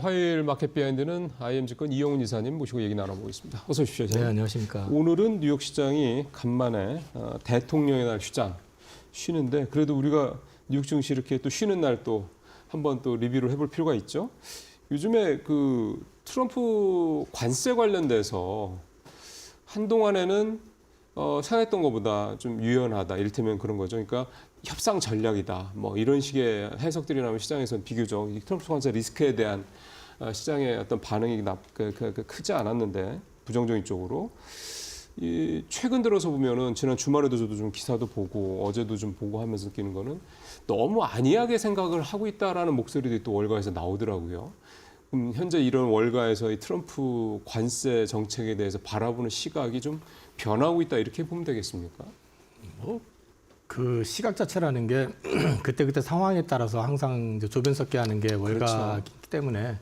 화요일 마켓 비하인드는 IM증권 이영훈 이사님 모시고 얘기 나눠보겠습니다. 어서 오십시오. 네, 안녕하십니까. 오늘은 뉴욕 시장이 간만에 대통령의 날 쉬는데 그래도 우리가 뉴욕 증시 이렇게 또 쉬는 날 또 한번 또 리뷰를 해볼 필요가 있죠. 요즘에 그 트럼프 관세 관련돼서 한동안에는 생각했던 것보다 좀 유연하다. 이를테면 그런 거죠. 그러니까 협상 전략이다. 뭐 이런 식의 해석들이 나오면 시장에서는 비교적 트럼프 관세 리스크에 대한 시장의 어떤 반응이 크지 않았는데 부정적인 쪽으로 최근 들어서 보면은 지난 주말에도 저도 좀 기사도 보고 어제도 좀 보고 하면서 느끼는 거는 너무 안이하게 생각을 하고 있다라는 목소리들이 또 월가에서 나오더라고요. 현재 이런 월가에서 이 트럼프 관세 정책에 대해서 바라보는 시각이 좀 변하고 있다 이렇게 보면 되겠습니까? 그 시각 자체라는 게 그때 상황에 따라서 항상 이제 조변석게 하는 게 월가이기 그렇죠. 때문에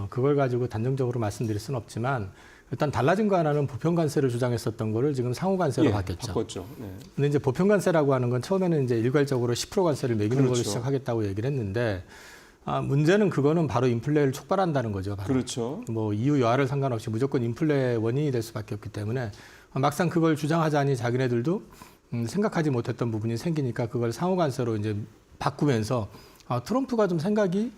그걸 가지고 단정적으로 말씀드릴 수는 없지만 일단 달라진 거 하나는 보편 관세를 주장했었던 거를 지금 상호 관세로 바뀌었죠. 바꿨죠. 네. 근데 이제 보편 관세라고 하는 건 처음에는 이제 일괄적으로 10% 관세를 매기는 그렇죠. 걸로 시작하겠다고 얘기를 했는데 문제는 그거는 바로 인플레를 촉발한다는 거죠. 바로. 그렇죠. 뭐 이유 여하를 상관없이 무조건 인플레 원인이 될 수밖에 없기 때문에 막상 그걸 주장하자니 자기네들도 생각하지 못했던 부분이 생기니까 그걸 상호 관세로 이제 바꾸면서 트럼프가 좀 생각이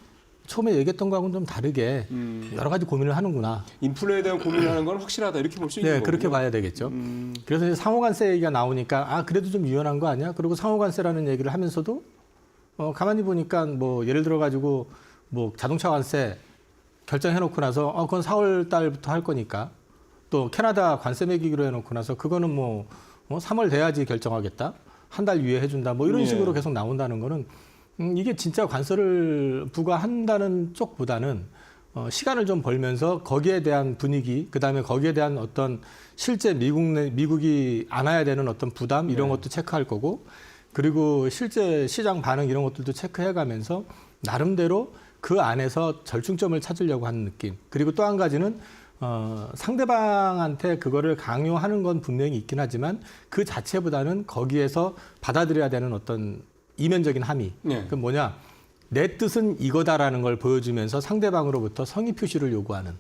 처음에 얘기했던 거하고는 좀 다르게 여러 가지 고민을 하는구나. 인플레에 대한 고민을 하는 건 확실하다 이렇게 볼 수 있는 네, 거군요. 그렇게 봐야 되겠죠. 그래서 이제 상호 관세 얘기가 나오니까 그래도 좀 유연한 거 아니야? 그리고 상호 관세라는 얘기를 하면서도 가만히 보니까 뭐 예를 들어 가지고 뭐 자동차 관세 결정해놓고 나서 그건 4월 달부터 할 거니까 또 캐나다 관세 매기기로 해놓고 나서 그거는 뭐 3월 돼야지 결정하겠다. 한 달 유예해준다. 뭐 이런 식으로 계속 나온다는 거는 이게 진짜 관세를 부과한다는 쪽보다는 시간을 좀 벌면서 거기에 대한 분위기, 그다음에 거기에 대한 어떤 실제 미국이 안아야 되는 어떤 부담 이런 것도 체크할 거고 그리고 실제 시장 반응 이런 것들도 체크해가면서 나름대로 그 안에서 절충점을 찾으려고 하는 느낌. 그리고 또 한 가지는 상대방한테 그거를 강요하는 건 분명히 있긴 하지만 그 자체보다는 거기에서 받아들여야 되는 어떤 이면적인 함의. 네. 그 뭐냐? 내 뜻은 이거다라는 걸 보여주면서 상대방으로부터 성의 표시를 요구하는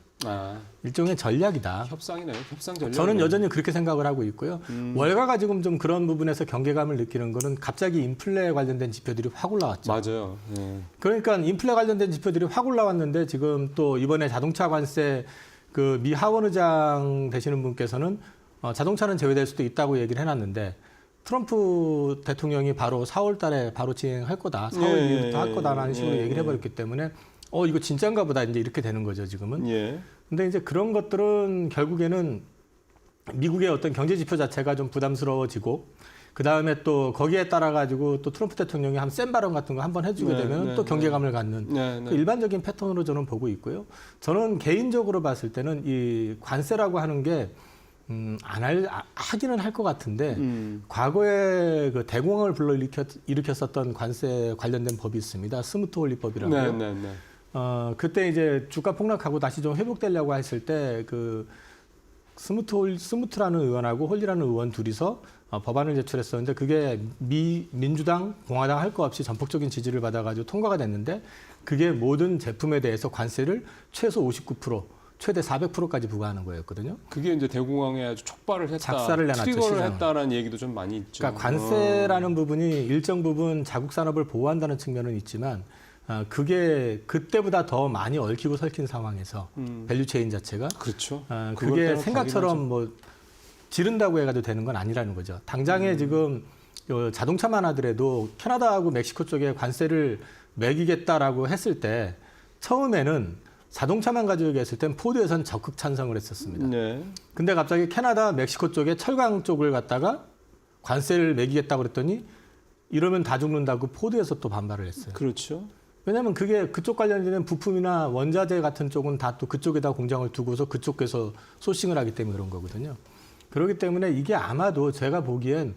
일종의 전략이다. 협상이네요. 협상 전략. 저는 여전히 그렇게 생각을 하고 있고요. 월가가 지금 좀 그런 부분에서 경계감을 느끼는 거는 갑자기 인플레에 관련된 지표들이 확 올라왔죠. 맞아요. 네. 그러니까 인플레 관련된 지표들이 확 올라왔는데 지금 또 이번에 자동차 관세 그 미 하원 의장 되시는 분께서는 자동차는 제외될 수도 있다고 얘기를 해놨는데 트럼프 대통령이 바로 4월 달에 바로 진행할 거다. 4월 이후부터 할 거다라는 식으로 얘기를 해버렸기 때문에 이거 진짜인가 보다 이제 이렇게 되는 거죠, 지금은. 근데 이제 그런 것들은 결국에는 미국의 어떤 경제 지표 자체가 좀 부담스러워지고 그다음에 또 거기에 따라 가지고 또 트럼프 대통령이 한 센 발언 같은 거 한번 해주게 되면 또 경계감을 갖는 그 일반적인 패턴으로 저는 보고 있고요. 저는 개인적으로 봤을 때는 이 관세라고 하는 게 하기는 할 것 같은데 과거에 그 대공황을 일으켰었던 관세 관련된 법이 있습니다. 스무트홀리법이라고요. 그때 이제 주가 폭락하고 다시 좀 회복되려고 했을 때 그 스무트라는 의원하고 홀리라는 의원 둘이서 법안을 제출했었는데 그게 민주당, 공화당 할 거 없이 전폭적인 지지를 받아가지고 통과가 됐는데 그게 모든 제품에 대해서 관세를 최소 59%, 최대 400%까지 부과하는 거였거든요. 그게 이제 대공황에 아주 촉발을 했다, 작사를 내놨죠, 트리거를 시장을. 했다라는 얘기도 좀 많이 있죠. 그러니까 관세라는 부분이 일정 부분 자국 산업을 보호한다는 측면은 있지만 그게 그때보다 더 많이 얽히고 설킨 상황에서 밸류체인 자체가 그렇죠. 그게 생각처럼 뭐 지른다고 해가지고 되는 건 아니라는 거죠. 당장에 지금 자동차만 하더라도 캐나다하고 멕시코 쪽에 관세를 매기겠다라고 했을 때 처음에는 자동차만 가지고 얘기했을 땐 포드에서는 적극 찬성을 했었습니다. 근데 갑자기 캐나다, 멕시코 쪽에 철강 쪽을 갖다가 관세를 매기겠다고 그랬더니 이러면 다 죽는다고 포드에서 또 반발을 했어요. 그렇죠. 왜냐하면 그게 그쪽 관련된 부품이나 원자재 같은 쪽은 다 또 그쪽에다 공장을 두고서 그쪽에서 소싱을 하기 때문에 그런 거거든요. 그렇기 때문에 이게 아마도 제가 보기엔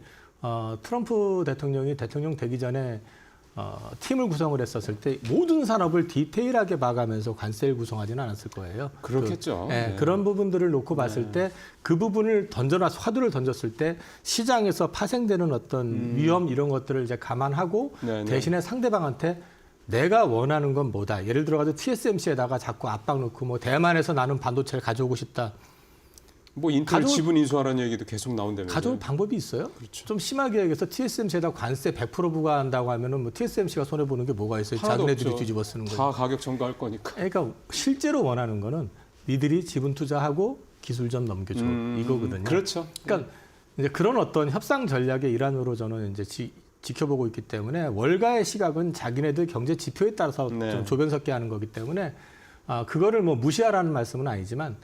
트럼프 대통령이 대통령 되기 전에 팀을 구성을 했었을 때 모든 산업을 디테일하게 봐가면서 관세를 구성하지는 않았을 거예요. 그렇겠죠. 그런 부분들을 놓고 봤을 때 그 부분을 화두를 던졌을 때 시장에서 파생되는 어떤 위험 이런 것들을 이제 감안하고 대신에 상대방한테 내가 원하는 건 뭐다. 예를 들어가지고 TSMC에다가 자꾸 압박 넣고 뭐 대만에서 나는 반도체를 가져오고 싶다. 뭐 인텔 가져올- 지분 인수하라는 얘기도 계속 나온다면서요. 가져올 방법이 있어요? 그렇죠. 좀 심하게 얘기해서 TSMC에다 관세 100% 부과한다고 하면은 뭐 TSMC가 손해 보는 게 뭐가 있어요? 하나도 자기네들이 없죠. 뒤집어 쓰는 거. 다 가격 전가할 거니까. 그러니까 실제로 원하는 거는 니들이 지분 투자하고 기술 좀 넘겨줘 이거거든요. 그렇죠. 그러니까 이제 그런 어떤 협상 전략의 일환으로 저는 이제 지켜보고 있기 때문에 월가의 시각은 자기네들 경제 지표에 따라서 네. 좀 조변석게 하는 거기 때문에 그거를 뭐 무시하라는 말씀은 아니지만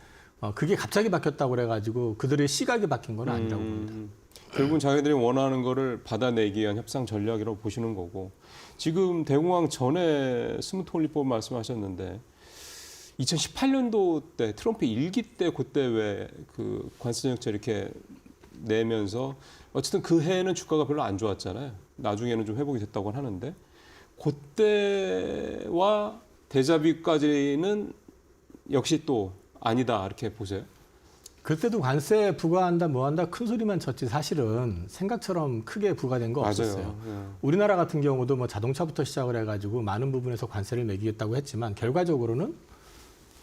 그게 갑자기 바뀌었다고 그래가지고 그들의 시각이 바뀐 건 아니라고 봅니다. 결국은 자기들이 원하는 거를 받아내기 위한 협상 전략이라고 보시는 거고 지금 대공황 전에 스무트 홀리법 말씀하셨는데 2018년도 때 트럼프 일기 때 그때 왜 그 관세 정책 이렇게 내면서 어쨌든 그 해에는 주가가 별로 안 좋았잖아요. 나중에는 좀 회복이 됐다고 하는데 그때와 대자비까지는 역시 또 아니다 이렇게 보세요. 그때도 관세 부과한다 뭐한다 큰 소리만 쳤지 사실은 생각처럼 크게 부과된 거 없었어요. 맞아요. 우리나라 같은 경우도 뭐 자동차부터 시작을 해가지고 많은 부분에서 관세를 매기겠다고 했지만 결과적으로는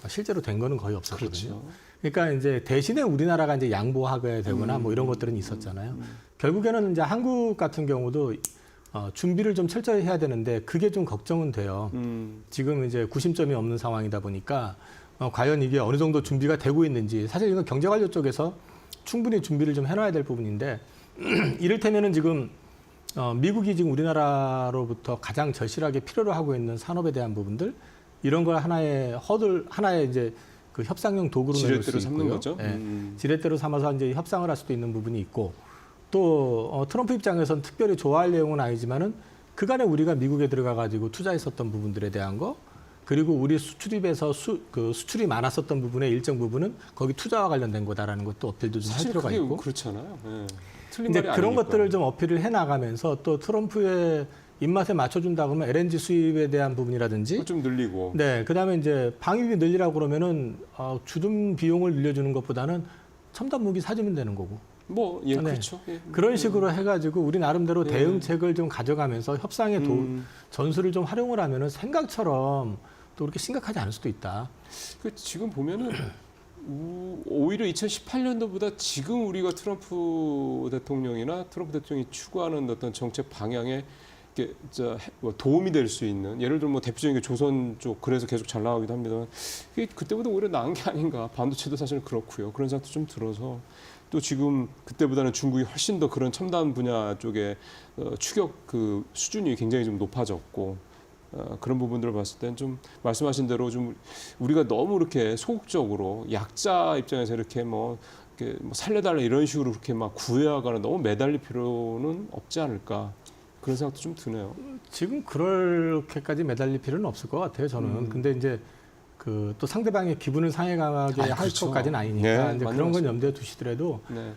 실제로 된 거는 거의 없었거든요. 그렇죠. 그러니까 이제 대신에 우리나라가 이제 양보하게 되거나 뭐 이런 것들은 있었잖아요. 결국에는 이제 한국 같은 경우도 준비를 좀 철저히 해야 되는데 그게 좀 걱정은 돼요. 지금 이제 구심점이 없는 상황이다 보니까 과연 이게 어느 정도 준비가 되고 있는지 사실 이건 경제관료 쪽에서 충분히 준비를 좀 해놔야 될 부분인데 이를테면은 지금 미국이 지금 우리나라로부터 가장 절실하게 필요로 하고 있는 산업에 대한 부분들 이런 걸 하나의 하나의 이제 그 협상용 도구로 내놓을 수 지렛대로 삼는 있고요. 거죠. 예, 지렛대로 삼아서 이제 협상을 할 수도 있는 부분이 있고 또 트럼프 입장에서는 특별히 좋아할 내용은 아니지만은 그간에 우리가 미국에 들어가 가지고 투자했었던 부분들에 대한 거 그리고 우리 수출입에서 수출이 많았었던 부분의 일정 부분은 거기 투자와 관련된 거다라는 것도 어필도 좀 할 사실 필요가 그게 있고 그렇잖아요. 예. 틀린 이제 말이 그런 아니니까. 것들을 좀 어필을 해 나가면서 또 트럼프의 입맛에 맞춰준다 그러면 LNG 수입에 대한 부분이라든지 좀 늘리고. 네, 그다음에 이제 방위비 늘리라고 그러면은 주둔 비용을 늘려주는 것보다는 첨단 무기 사주면 되는 거고 뭐 예, 네. 그렇죠. 예. 그런 식으로 해가지고 우리 나름대로 네. 대응책을 좀 가져가면서 협상의 전술을 좀 활용을 하면은 생각처럼 또 그렇게 심각하지 않을 수도 있다. 그 지금 보면은 오히려 2018년도보다 지금 우리가 트럼프 대통령이나 트럼프 대통령이 추구하는 어떤 정책 방향에 이렇게 뭐 도움이 될 수 있는 예를 들면 뭐 대표적인 게 조선 쪽 그래서 계속 잘 나가기도 합니다만 그게 그때보다 오히려 나은 게 아닌가 반도체도 사실 그렇고요 그런 생각도 좀 들어서 또 지금 그때보다는 중국이 훨씬 더 그런 첨단 분야 쪽에 추격 그 수준이 굉장히 좀 높아졌고 그런 부분들을 봤을 땐 좀 말씀하신 대로 좀 우리가 너무 이렇게 소극적으로 약자 입장에서 이렇게 뭐 살려달라 이런 식으로 그렇게 막 구애하거나 너무 매달릴 필요는 없지 않을까 그런 생각도 좀 드네요. 지금 그렇게까지 매달릴 필요는 없을 것 같아요. 저는. 근데 이제 그 또 상대방의 기분을 상해가게 할 그렇죠. 것까지는 아니니까 네, 이제 맞는 그런 건 말씀. 염두에 두시더라도 네.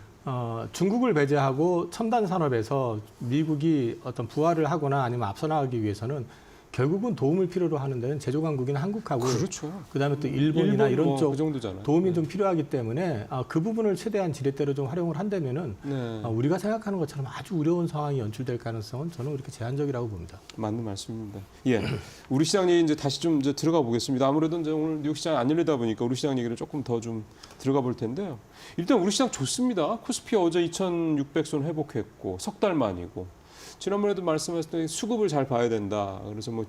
중국을 배제하고 첨단 산업에서 미국이 어떤 부활을 하거나 아니면 앞서 나가기 위해서는 결국은 도움을 필요로 하는 데는 제조 강국인 한국하고 그렇죠. 그다음에 또 일본이나 이런 뭐 쪽 그 정도잖아요. 도움이 네. 좀 필요하기 때문에 그 부분을 최대한 지렛대로 좀 활용을 한다면은 네. 우리가 생각하는 것처럼 아주 어려운 상황이 연출될 가능성은 저는 그렇게 제한적이라고 봅니다. 맞는 말씀입니다. 예, 우리 시장 얘기 이제 다시 좀 이제 들어가 보겠습니다. 아무래도 이제 오늘 뉴욕 시장 안 열리다 보니까 우리 시장 얘기를 조금 더 좀 들어가 볼 텐데요. 일단 우리 시장 좋습니다. 코스피 어제 2,600선 회복했고 석 달 만이고. 지난번에도 말씀하셨을 때 수급을 잘 봐야 된다. 그래서 뭐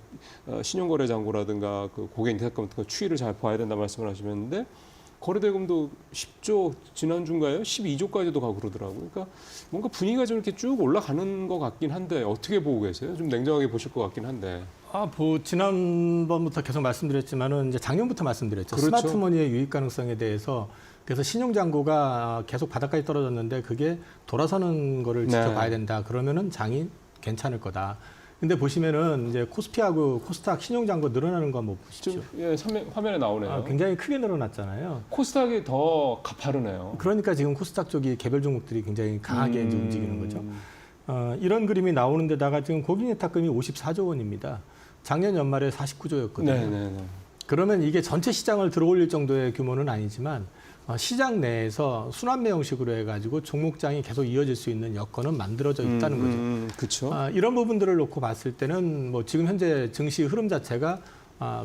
신용거래 잔고라든가 그 고객 인터넷 같은 거 추이를 잘 봐야 된다 말씀을 하시는데 거래대금도 10조 지난주인가요? 12조까지도 가고 그러더라고요. 그러니까 뭔가 분위기가 좀 이렇게 쭉 올라가는 것 같긴 한데 어떻게 보고 계세요? 좀 냉정하게 보실 것 같긴 한데. 지난번부터 계속 말씀드렸지만은 이제 작년부터 말씀드렸죠. 그렇죠. 스마트머니의 유입 가능성에 대해서 그래서 신용잔고가 계속 바닥까지 떨어졌는데 그게 돌아서는 거를 네. 지켜봐야 된다. 그러면은 장이 괜찮을 거다. 근데 보시면은 이제 코스피하고 코스닥 신용잔고 늘어나는 거 한번 보십시오. 좀 예, 화면에 나오네요. 굉장히 크게 늘어났잖아요. 코스닥이 더 가파르네요. 그러니까 지금 코스닥 쪽이 개별 종목들이 굉장히 강하게 이제 움직이는 거죠. 이런 그림이 나오는 데다가 지금 고객예탁금이 54조 원입니다. 작년 연말에 49조였거든요. 네네네. 그러면 이게 전체 시장을 들어올릴 정도의 규모는 아니지만 시장 내에서 순환매 형식으로 해가지고 종목장이 계속 이어질 수 있는 여건은 만들어져 있다는 거죠. 그렇죠. 이런 부분들을 놓고 봤을 때는 뭐 지금 현재 증시 흐름 자체가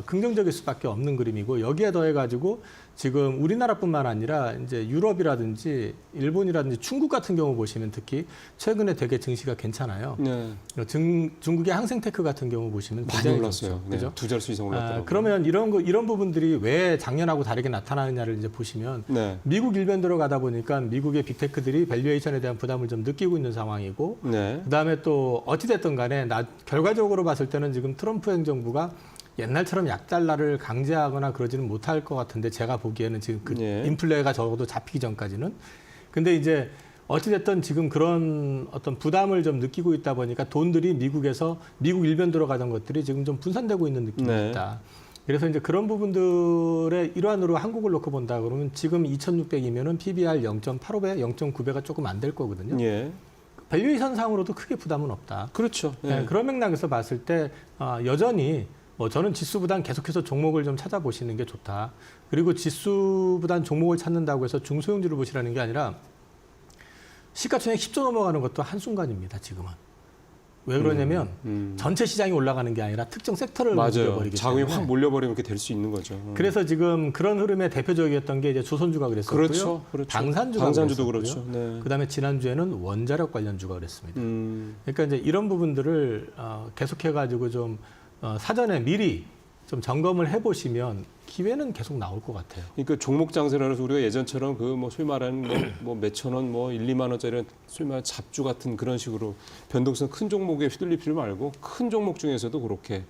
긍정적일 수밖에 없는 그림이고, 여기에 더해가지고 지금 우리나라뿐만 아니라 이제 유럽이라든지 일본이라든지 중국 같은 경우 보시면 특히 최근에 되게 증시가 괜찮아요. 네. 중국의 항생테크 같은 경우 보시면 많이 굉장히 올랐어요. 좋죠. 네. 그죠? 두 자릿수 이상 올랐더라고요. 그러면 이런 부분들이 왜 작년하고 다르게 나타나느냐를 이제 보시면 네. 미국 일변 들어가다 보니까 미국의 빅테크들이 밸류에이션에 대한 부담을 좀 느끼고 있는 상황이고, 네. 그다음에 또 어찌됐든 간에 결과적으로 봤을 때는 지금 트럼프 행정부가 옛날처럼 약달러를 강제하거나 그러지는 못할 것 같은데, 제가 보기에는 지금 그 예. 인플레가 적어도 잡히기 전까지는. 근데 이제 어찌됐든 지금 그런 어떤 부담을 좀 느끼고 있다 보니까 돈들이 미국 일변 들어가던 것들이 지금 좀 분산되고 있는 느낌이 네. 있다. 그래서 이제 그런 부분들의 일환으로 한국을 놓고 본다 그러면 지금 2,600이면은 PBR 0.85배, 0.9배가 조금 안 될 거거든요. 예. 밸류에이션 상으로도 크게 부담은 없다. 그렇죠. 네, 그런 맥락에서 봤을 때 여전히 뭐 저는 지수보단 계속해서 종목을 좀 찾아보시는 게 좋다. 그리고 지수보단 종목을 찾는다고 해서 중소형주를 보시라는 게 아니라 시가총액 10조 넘어가는 것도 한순간입니다. 지금은. 왜 그러냐면 전체 시장이 올라가는 게 아니라 특정 섹터를 맞아요. 몰려버리기 자금이 때문에. 확 몰려버리면 그렇게 될 수 있는 거죠. 그래서 지금 그런 흐름의 대표적이었던 게 이제 조선주가 그랬었고요. 그렇죠. 그렇죠. 방산주도 그렇죠. 네. 그다음에 지난주에는 원자력 관련주가 그랬습니다. 그러니까 이제 이런 부분들을 계속해가지고 좀 사전에 미리 좀 점검을 해보시면 기회는 계속 나올 것 같아요. 그러니까 종목 장세라서 우리가 예전처럼 그 뭐 소위 말하는 뭐 몇천 원, 뭐 1, 2만 원짜리 소위 말하는 잡주 같은 그런 식으로 변동성 큰 종목에 휘둘릴 필요 말고 큰 종목 중에서도 그렇게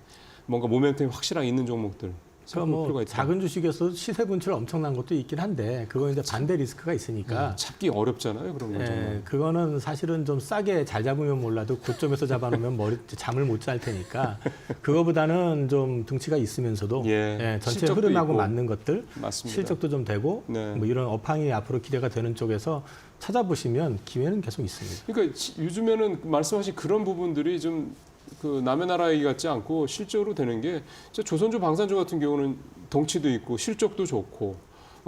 뭔가 모멘텀이 확실하게 있는 종목들 그러니까 필요가 뭐 있다. 작은 주식에서 시세 분출 엄청난 것도 있긴 한데 그거 이제 반대 리스크가 있으니까. 찾기 어렵잖아요, 그런 건 정말. 예, 그거는 사실은 좀 싸게 잘 잡으면 몰라도 고점에서 잡아놓으면 잠을 못 잘 테니까 그거보다는 좀 등치가 있으면서도 예, 전체 실적도 흐름하고 있고. 맞는 것들, 맞습니다. 실적도 좀 되고 네. 뭐 이런 업황이 앞으로 기대가 되는 쪽에서 찾아보시면 기회는 계속 있습니다. 그러니까 요즘에는 말씀하신 그런 부분들이 좀 그 남의 나라 얘기 같지 않고 실제로 되는 게 진짜 조선주, 방산주 같은 경우는 덩치도 있고 실적도 좋고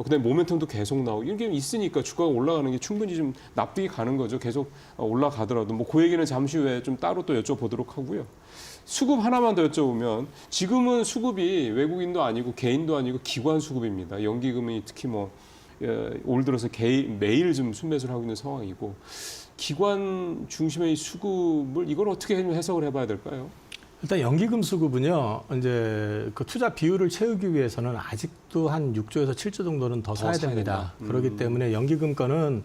그다음에 모멘텀도 계속 나오고 이런 게 있으니까 주가가 올라가는 게 충분히 좀 납득이 가는 거죠. 계속 올라가더라도 뭐 그 얘기는 잠시 후에 좀 따로 또 여쭤보도록 하고요. 수급 하나만 더 여쭤보면 지금은 수급이 외국인도 아니고 개인도 아니고 기관 수급입니다. 연기금이 특히 뭐 올 들어서 매일 좀 순매수를 하고 있는 상황이고 기관 중심의 수급을 이걸 어떻게 해석을 해봐야 될까요? 일단 연기금 수급은요, 이제 그 투자 비율을 채우기 위해서는 아직도 한 6조에서 7조 정도는 더 사야 됩니다. 그렇기 때문에 연기금 건은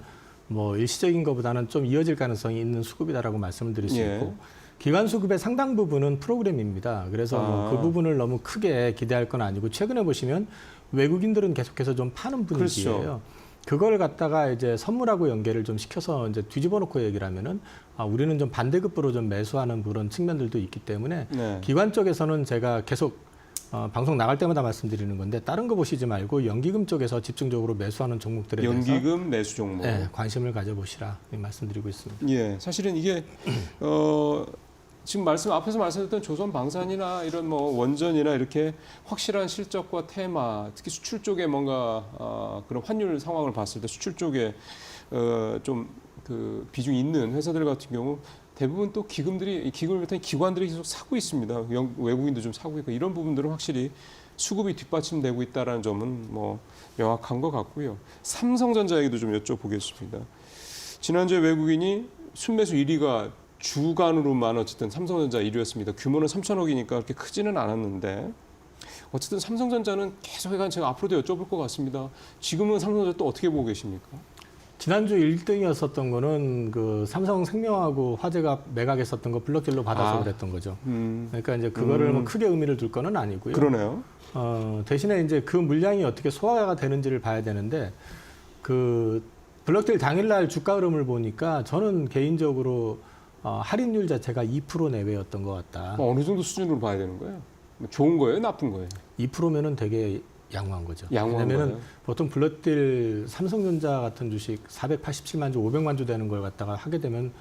뭐 일시적인 것보다는 좀 이어질 가능성이 있는 수급이다라고 말씀을 드릴 수 예. 있고, 기관 수급의 상당 부분은 프로그램입니다. 그래서 뭐그 부분을 너무 크게 기대할 건 아니고, 최근에 보시면 외국인들은 계속해서 좀 파는 분위기예요. 그렇죠. 그걸 갖다가 이제 선물하고 연계를 좀 시켜서 이제 뒤집어 놓고 얘기를 하면은 우리는 좀 반대급부로 좀 매수하는 그런 측면들도 있기 때문에 네. 기관 쪽에서는 제가 계속 방송 나갈 때마다 말씀드리는 건데, 다른 거 보시지 말고 연기금 쪽에서 집중적으로 매수하는 종목들에 대해서 연기금 매수 종목. 네, 관심을 가져보시라 말씀드리고 있습니다. 예, 사실은 이게 지금 앞에서 말씀드렸던 조선 방산이나 이런 뭐 원전이나 이렇게 확실한 실적과 테마, 특히 수출 쪽에 뭔가 그런 환율 상황을 봤을 때 수출 쪽에 좀 그 비중이 있는 회사들 같은 경우 대부분 또 기금을 비롯한 기관들이 계속 사고 있습니다. 외국인도 좀 사고 있고 이런 부분들은 확실히 수급이 뒷받침되고 있다는 점은 뭐 명확한 것 같고요. 삼성전자 얘기도 좀 여쭤보겠습니다. 지난주에 외국인이 순매수 1위가 주간으로만 어쨌든 삼성전자 1위였습니다. 규모는 3천억이니까 그렇게 크지는 않았는데 어쨌든 삼성전자는 계속 제가 앞으로도 여쭤볼 것 같습니다. 지금은 삼성전자 또 어떻게 보고 계십니까? 지난주 1등이었었던 거는 그 삼성생명하고 화재가 매각했었던 거 블록딜로 받아서 그랬던 거죠. 그러니까 이제 그거를 뭐 크게 의미를 둘 거는 아니고요. 그러네요. 대신에 이제 그 물량이 어떻게 소화가 되는지를 봐야 되는데, 그 블록딜 당일날 주가 흐름을 보니까 저는 개인적으로 할인율 자체가 2% 내외였던 것 같다. 어느 정도 수준으로 봐야 되는 거예요? 좋은 거예요? 나쁜 거예요? 2%면은 되게 양호한 거죠. 양호한 왜냐면은 거예요? 보통 블록딜 삼성전자 같은 주식 487만 주, 500만 주 되는 걸 갖다가 하게 되면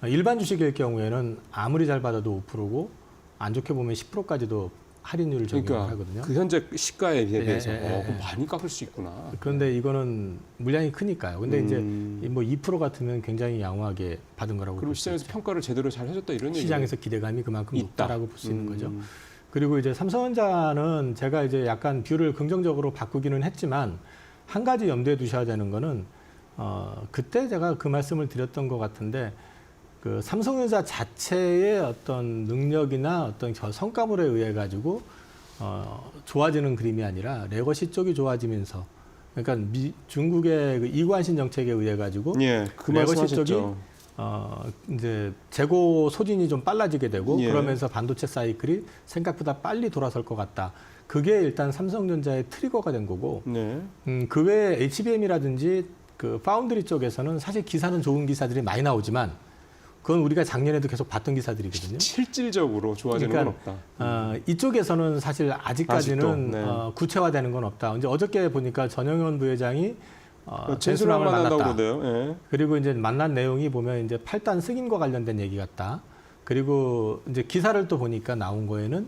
일반 주식일 경우에는 아무리 잘 받아도 5%고 안 좋게 보면 10%까지도 할인율을 적용을 그러니까 하거든요. 그 현재 시가에 비해서 예. 그럼 많이 깎을 수 있구나. 그런데 이거는 물량이 크니까요. 근데 이제 음. 뭐 2% 같으면 굉장히 양호하게 받은 거라고 그럼 볼 수 시장에서 있죠. 평가를 제대로 잘 해줬다 이런 얘기. 시장에서 기대감이 그만큼 있다. 높다라고 볼 수 있는 거죠. 음. 그리고 이제 삼성전자는 제가 이제 약간 뷰를 긍정적으로 바꾸기는 했지만 한 가지 염두에 두셔야 되는 거는 그때 제가 그 말씀을 드렸던 것 같은데 그 삼성전자 자체의 어떤 능력이나 어떤 성과물에 의해 가지고 좋아지는 그림이 아니라 레거시 쪽이 좋아지면서 그러니까 중국의 그 이관신 정책에 의해 가지고 예, 그 레거시 말씀하셨죠. 쪽이 이제 재고 소진이 좀 빨라지게 되고 예. 그러면서 반도체 사이클이 생각보다 빨리 돌아설 것 같다. 그게 일단 삼성전자의 트리거가 된 거고 네. 그 외에 HBM이라든지 그 파운드리 쪽에서는 사실 기사는 좋은 기사들이 많이 나오지만 그건 우리가 작년에도 계속 봤던 기사들이거든요. 실질적으로 좋아지는 그러니까, 건 없다. 이쪽에서는 사실 아직까지는 아직도, 네. 구체화되는 건 없다. 이제 어저께 보니까 전영현 부회장이 진수랑 젠수랑을 만난다고 만났다. 그러대요. 예. 그리고 이제 만난 내용이 보면 이제 8단 승인과 관련된 얘기 같다. 그리고 이제 기사를 또 보니까 나온 거에는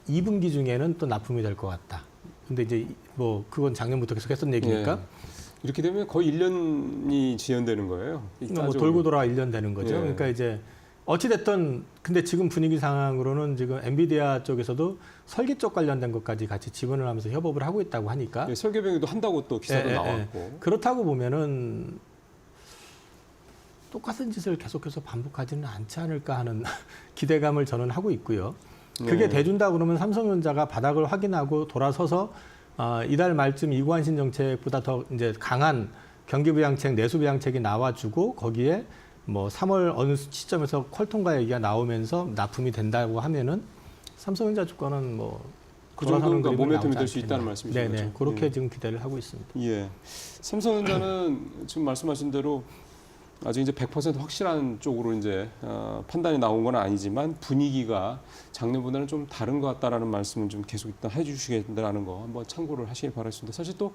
2분기 중에는 또 납품이 될 것 같다. 근데 이제 뭐 그건 작년부터 계속 했던 얘기니까 예. 이렇게 되면 거의 1년이 지연되는 거예요. 뭐 돌고 돌아 1년 되는 거죠. 예. 그러니까 이제 어찌 됐든 근데 지금 분위기 상황으로는 지금 엔비디아 쪽에서도 설계 쪽 관련된 것까지 같이 지원을 하면서 협업을 하고 있다고 하니까 예, 설계병도 한다고 또 기사도 예, 예, 나왔고. 그렇다고 보면은 똑같은 짓을 계속해서 반복하지는 않지 않을까 하는 기대감을 저는 하고 있고요. 그게 네. 돼준다 그러면 삼성전자가 바닥을 확인하고 돌아서서 이달 말쯤 이관신 정책보다 더 이제 강한 경기부양책, 내수부양책이 나와주고 거기에 뭐 3월 어느 시점에서 퀄통과 얘기가 나오면서 납품이 된다고 하면은 삼성전자 주가는 뭐 그 돌아서는 정도가 그림은 모멘텀이 나오지 될 수 않겠나. 있다는 말씀이신 네네, 거죠? 그렇게 예. 지금 기대를 하고 있습니다. 예. 삼성전자는 지금 말씀하신 대로 아직 이제 100% 확실한 쪽으로 이제 판단이 나온 건 아니지만 분위기가 작년보다는 좀 다른 것 같다라는 말씀을 좀 계속 일단 해주시겠다라는 거 한번 참고를 하시길 바라겠습니다. 사실 또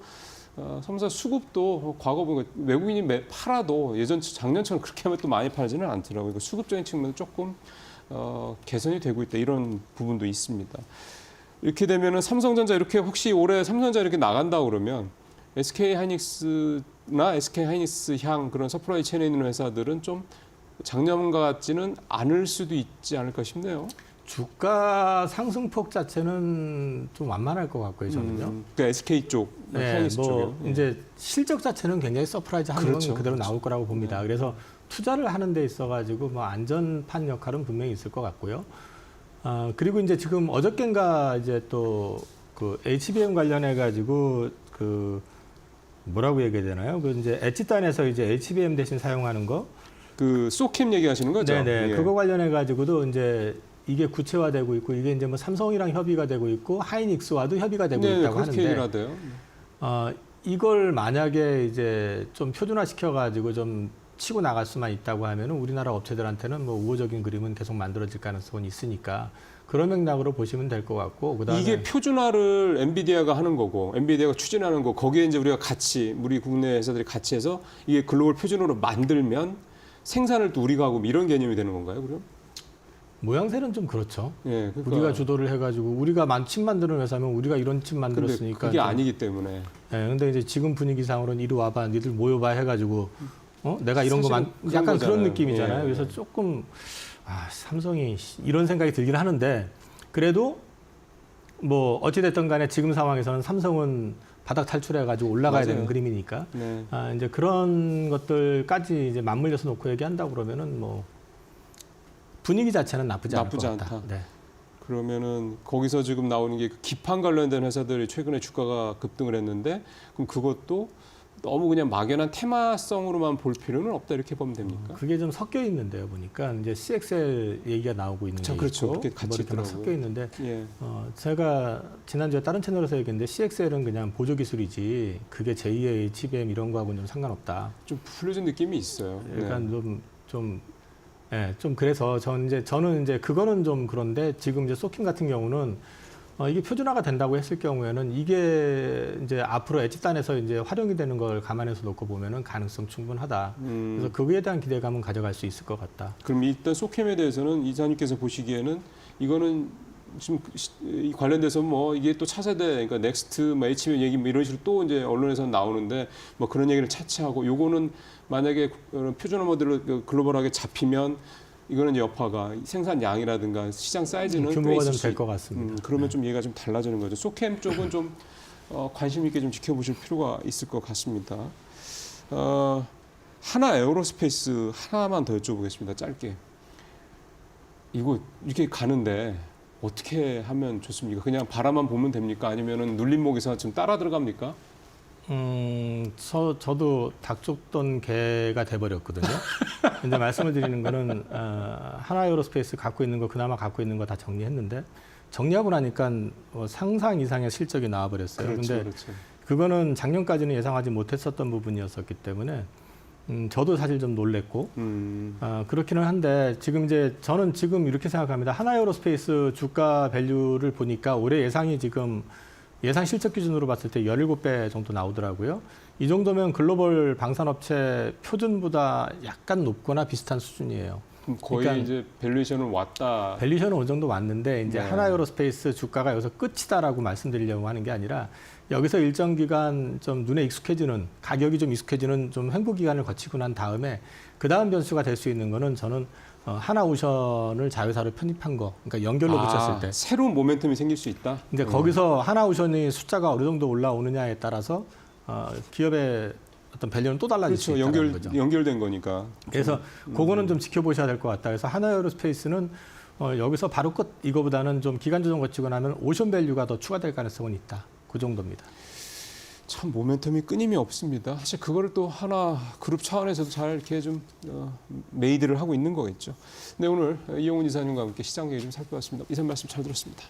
삼성전자 수급도 과거 보니까 외국인이 팔아도 작년처럼 그렇게 하면 또 많이 팔지는 않더라고요. 수급적인 측면은 조금 개선이 되고 있다 이런 부분도 있습니다. 이렇게 되면은 삼성전자 이렇게 혹시 올해 삼성전자 이렇게 나간다 그러면 SK 하이닉스나 SK 하이닉스 향 그런 서플라이 체인에 있는 회사들은 좀 작년과 같지는 않을 수도 있지 않을까 싶네요. 주가 상승폭 자체는 좀 완만할 것 같고요, 저는요. 그러니까 SK 쪽, 네, 하이닉스 뭐 쪽이요. 예. 이제 실적 자체는 굉장히 서프라이즈 하는 그렇죠, 건 그대로 그렇죠. 나올 거라고 봅니다. 그래서 투자를 하는 데 있어가지고 뭐 안전판 역할은 분명히 있을 것 같고요. 그리고 이제 지금 어저께인가 이제 또 그 HBM 관련해 가지고 그 뭐라고 얘기해야 되나요? 그 이제 엣지단에서 이제 HBM 대신 사용하는 거. 그 소캠 얘기하시는 거죠? 네네. 예. 그거 관련해 가지고도 이제 이게 구체화되고 있고 이게 이제 뭐 삼성이랑 협의가 되고 있고 하이닉스와도 협의가 되고 네, 있다고 그렇게 얘기를 하는데 하대요. 이걸 만약에 이제 좀 표준화 시켜가지고 좀 치고 나갈 수만 있다고 하면은 우리나라 업체들한테는 뭐 우호적인 그림은 계속 만들어질 가능성은 있으니까 그런 맥락으로 보시면 될 것 같고 그다음에 이게 표준화를 엔비디아가 하는 거고 엔비디아가 추진하는 거 거기에 이제 우리가 같이 우리 국내 회사들이 같이 해서 이게 글로벌 표준으로 만들면 생산을 또 우리가 하고 이런 개념이 되는 건가요, 그럼? 모양새는 좀 그렇죠. 예, 그러니까 우리가 주도를 해가지고 우리가 칩 만드는 회사면 우리가 이런 칩 근데 만들었으니까 그게 좀- 아니기 때문에 예, 근데 이제 지금 분위기상으로는 이리 와봐, 니들 모여봐 해가지고, 내가 이런 거 사실은 그런 약간 거잖아요. 그런 느낌이잖아요. 예. 그래서 조금, 삼성이 이런 생각이 들긴 하는데, 그래도 뭐, 어찌됐든 간에 지금 상황에서는 삼성은 바닥 탈출해가지고 올라가야 맞아요. 되는 그림이니까, 네. 이제 그런 것들까지 이제 맞물려서 놓고 얘기한다고 그러면은 뭐, 분위기 자체는 나쁘지 않을 나쁘지 것 같다. 않다. 네. 그러면은 거기서 지금 나오는 게 기판 관련된 회사들이 최근에 주가가 급등을 했는데 그럼 그것도 너무 그냥 막연한 테마성으로만 볼 필요는 없다 이렇게 보면 됩니까? 그게 좀 섞여 있는데요. 보니까 이제 CXL 얘기가 나오고 있는 게 그렇죠. 있고, 그렇게 같이 뭐 이렇게 막 있더라고요. 섞여 있는데 예. 제가 지난주에 다른 채널에서 얘기했는데 CXL은 그냥 보조 기술이지 그게 제2의 HBM 이런 거하고는 좀 상관없다. 좀 풀려진 느낌이 있어요. 약간 좀 그래서 저는 이제 그거는 좀 그런데 지금 이제 소킴 같은 경우는 이게 표준화가 된다고 했을 경우에는 이게 이제 앞으로 엣지단에서 이제 활용이 되는 걸 감안해서 놓고 보면은 가능성 충분하다. 그래서 그거에 대한 기대감은 가져갈 수 있을 것 같다. 그럼 일단 소캠에 대해서는 이사님께서 보시기에는 이거는 지금 이 관련돼서 뭐 이게 또 차세대 그러니까 넥스트 뭐 HBM 얘기 뭐 이런 식으로 또 이제 언론에서 나오는데 뭐 그런 얘기를 차치하고 요거는 만약에 표준화 모델로 글로벌하게 잡히면 이거는 여파가 생산량이라든가 시장 사이즈는 규모가 좀 될 것 같습니다. 그러면 좀 얘가 좀 달라지는 거죠. 소캠 쪽은 좀 관심 있게 좀 지켜보실 필요가 있을 것 같습니다. 하나 에어로스페이스 하나만 더 여쭤보겠습니다. 짧게. 이거 이렇게 가는데 어떻게 하면 좋습니까? 그냥 바라만 보면 됩니까? 아니면은 눌림목에서 지금 따라 들어갑니까? 저도 닭 쫓던 개가 돼버렸거든요. 근데 말씀을 드리는 거는 하나 에어로스페이스 갖고 있는 거 그나마 갖고 있는 거 다 정리했는데 정리하고 나니까 상상 이상의 실적이 나와버렸어요. 그렇죠, 근데 그렇죠. 그거는 작년까지는 예상하지 못했었던 부분이었었기 때문에 저도 사실 좀 놀랬고 그렇기는 한데 지금 이제 저는 지금 이렇게 생각합니다. 하나 에어로스페이스 주가 밸류를 보니까 올해 예상이 지금 예상 실적 기준으로 봤을 때 17배 정도 나오더라고요. 이 정도면 글로벌 방산업체 표준보다 약간 높거나 비슷한 수준이에요. 그럼 거의 그러니까 이제 밸류에이션은 왔다. 밸류에이션은 어느 정도 왔는데 이제 네. 하나 에어로스페이스 주가가 여기서 끝이다라고 말씀드리려고 하는 게 아니라 여기서 일정 기간 좀 눈에 익숙해지는 가격이 좀 익숙해지는 좀 횡보 기간을 거치고 난 다음에 그 다음 변수가 될 수 있는 거는 저는 하나오션을 자회사로 편입한 거, 그러니까 연결로 붙였을 때 새로운 모멘텀이 생길 수 있다. 이제 거기서 하나오션이 숫자가 어느 정도 올라오느냐에 따라서 기업의 어떤 밸류는 또 달라질 수 그렇죠. 있다는 거죠. 연결된 거니까. 그래서 그거는 좀 지켜보셔야 될 것 같다. 그래서 하나에어로스페이스는 여기서 바로 끝 이거보다는 좀 기간 조정 거치고 나면 오션 밸류가 더 추가될 가능성은 있다. 그 정도입니다. 참 모멘텀이 끊임이 없습니다. 사실 그거를 또 하나 그룹 차원에서도 잘 이렇게 좀 메이드를 하고 있는 거겠죠. 네, 오늘 이용훈 이사님과 함께 시장 얘기 좀 살펴봤습니다. 이사님 말씀 잘 들었습니다.